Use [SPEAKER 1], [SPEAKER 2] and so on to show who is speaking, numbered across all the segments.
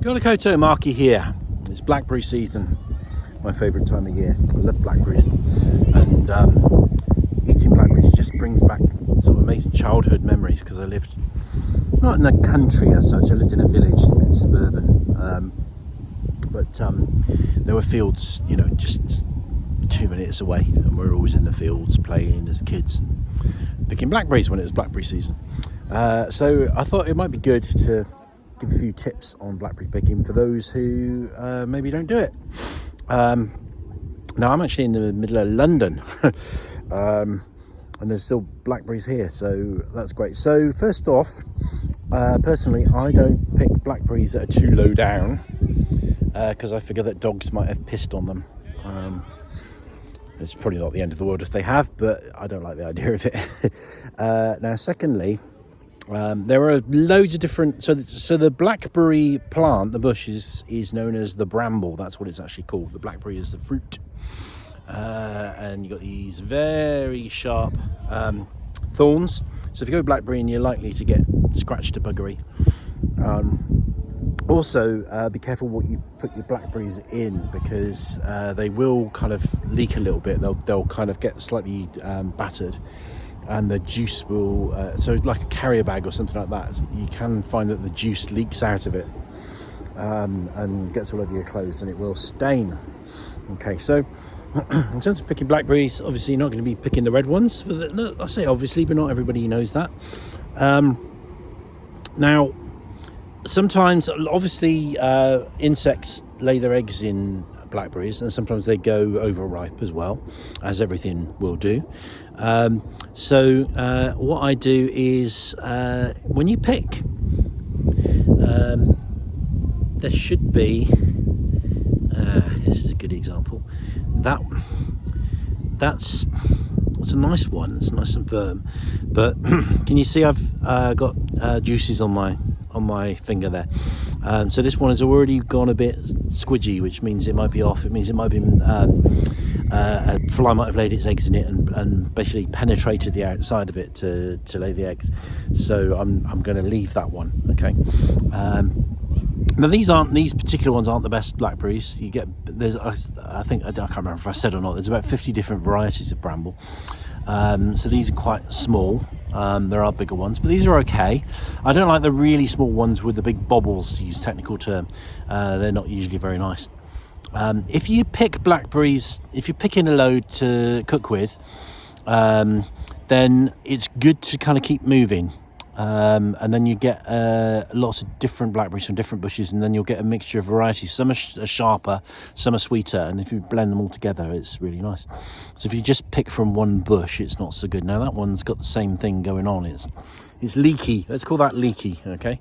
[SPEAKER 1] Got a koto Markie here. It's blackberry season, my favourite time of year. I love blackberries, and eating blackberries just brings back sort of amazing childhood memories, because I lived not in the country as such. I lived in a village, a bit suburban, but there were fields, you know, just 2 minutes away, and we were always in the fields playing as kids, picking blackberries when it was blackberry season. So I thought it might be good to give a few tips on blackberry picking for those who maybe don't do it. Now I'm actually in the middle of London, and there's still blackberries here, so that's great. So first off, personally I don't pick blackberries that are too low down, because I figure that dogs might have pissed on them. It's probably not the end of the world if they have, but I don't like the idea of it. Now secondly, there are loads of different, so the blackberry plant, the bush, is known as the bramble. That's what it's actually called. The blackberry is the fruit, and you've got these very sharp thorns, so if you go blackberry, you're likely to get scratched to buggery. Also, be careful what you put your blackberries in, because they will kind of leak a little bit. They'll kind of get slightly battered, and the juice will, so like a carrier bag or something like that, you can find that the juice leaks out of it, and gets all over your clothes, and it will stain. Okay, so in terms of picking blackberries, obviously you're not going to be picking the red ones, but I say obviously, but not everybody knows that. Now sometimes, obviously, insects lay their eggs in blackberries, and sometimes they go overripe as well, as everything will do. So what I do is, when you pick, there should be, this is a good example, that's a nice one, it's nice and firm, but can you see I've got juices on my finger there. So this one has already gone a bit squidgy, which means it might be off. It means it might be a fly might have laid its eggs in it and basically penetrated the outside of it to lay the eggs. So I'm going to leave that one. Okay. Now these particular ones aren't the best blackberries. You get, I think, I can't remember if I said or not, there's about 50 different varieties of bramble. So these are quite small. There are bigger ones, but these are okay. I don't like the really small ones with the big bobbles, to use technical term. They're not usually very nice. If you pick blackberries, if you're picking a load to cook with, then it's good to kind of keep moving. And then you get lots of different blackberries from different bushes, and then you'll get a mixture of varieties. Some are sharper, some are sweeter, and if you blend them all together, it's really nice. So if you just pick from one bush, it's not so good. Now that one's got the same thing going on. It's leaky. Let's call that leaky. Okay.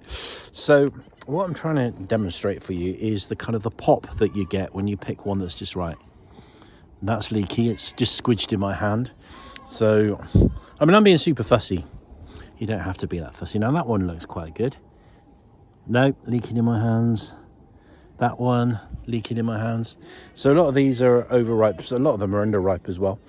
[SPEAKER 1] So what I'm trying to demonstrate for you is the kind of the pop that you get when you pick one that's just right. And that's leaky. It's just squidged in my hand. So I mean, I'm being super fussy. You don't have to be that fussy. Now that one looks quite good. No, leaking in my hands. That one leaking in my hands. So a lot of these are overripe. So a lot of them are underripe as well.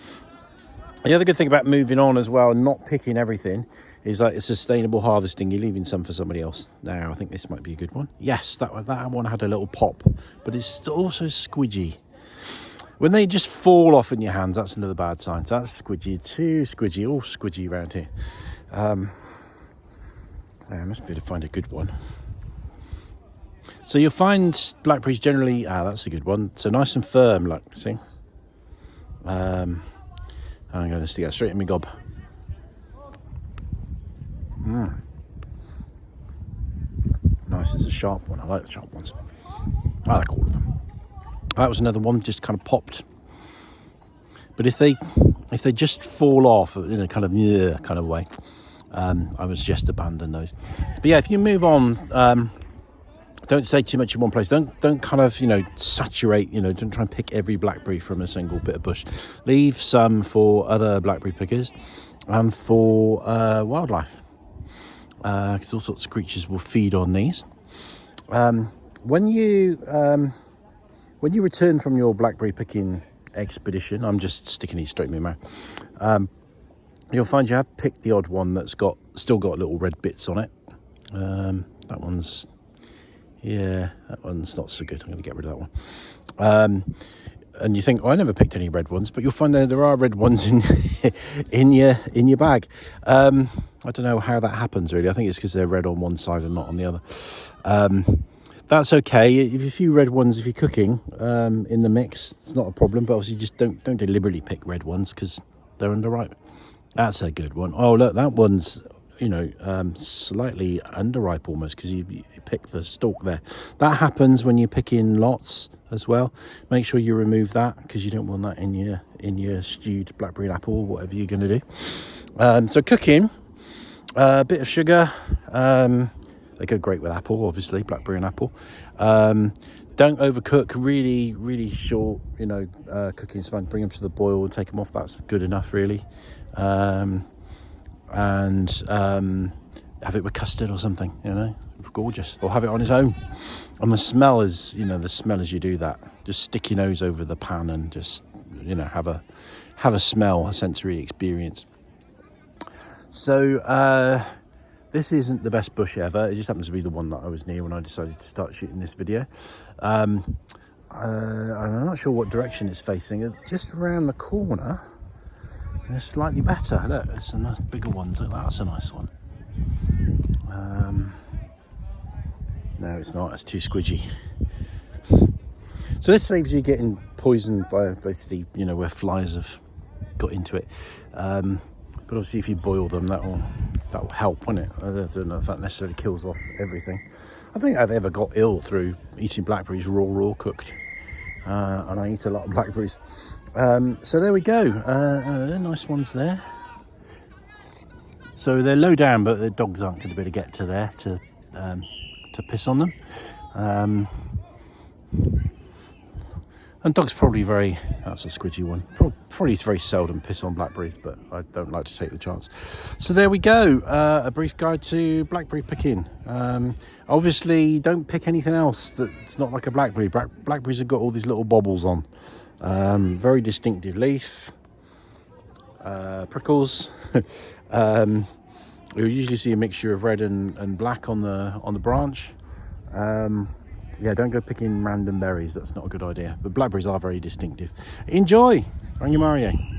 [SPEAKER 1] The other good thing about moving on as well, and not picking everything, is like it's sustainable harvesting. You're leaving some for somebody else. Now I think this might be a good one. Yes, that one had a little pop, but it's also squidgy. When they just fall off in your hands, that's another bad sign. So that's squidgy, too squidgy, all squidgy around here. I must be able to find a good one. So you'll find blackberries generally, that's a good one. So nice and firm, look, see? I'm going to stick that straight in my gob. Nice, it's a sharp one. I like the sharp ones. I like all of them. That was another one, just kind of popped. But if they just fall off in a kind of way, I would just abandon those. But yeah, if you move on, don't stay too much in one place. Don't kind of, saturate, don't try and pick every blackberry from a single bit of bush. Leave some for other blackberry pickers and for wildlife, because all sorts of creatures will feed on these. When you return from your blackberry picking expedition, I'm just sticking these straight in my mouth, you'll find you have picked the odd one that's still got little red bits on it. That one's Yeah, that one's not so good. I'm going to get rid of that one. And you think, oh, I never picked any red ones, but you'll find that there are red ones in in your bag. I don't know how that happens really. I think it's because they're red on one side and not on the other. That's okay. If a few red ones, if you're cooking in the mix, it's not a problem. But obviously, just don't deliberately pick red ones because they're underripe. That's a good one. Oh, look, that one's, you know, slightly underripe almost because you pick the stalk there. That happens when you pick in lots as well. Make sure you remove that because you don't want that in your stewed blackberry and apple or whatever you're going to do. So cooking, a bit of sugar. They go great with apple, obviously, blackberry and apple. Don't overcook, really short, you know, cooking span. Bring them to the boil and take them off. That's good enough, really. And have it with custard or something, you know, gorgeous. Or have it on its own. And the smell is, you know, the smell as you do that. Just stick your nose over the pan and just, you know, have a smell, a sensory experience. So this isn't the best bush ever. It just happens to be the one that I was near when I decided to start shooting this video. And I'm not sure what direction it's facing. It's just around the corner. They're slightly better. Look, it's a nice bigger one. Look, that's a nice one. No, it's not. It's too squidgy. So this saves you getting poisoned by basically, you know, where flies have got into it. But obviously, if you boil them, that will help, won't it? I don't know if that necessarily kills off everything. I don't think I've ever got ill through eating blackberries raw cooked, and I eat a lot of blackberries. So there we go. They're nice ones there. So they're low down, but the dogs aren't going to be able to get to there to piss on them. And dogs probably that's a squidgy one. Probably very seldom piss on blackberries, but I don't like to take the chance. So there we go. A brief guide to blackberry picking. Obviously, don't pick anything else that's not like a blackberry. Blackberries have got all these little bobbles on. Very distinctive leaf. Prickles. You'll usually see a mixture of red and black on the branch. Yeah, don't go picking random berries. That's not a good idea. But blackberries are very distinctive. Enjoy! Rangimarie.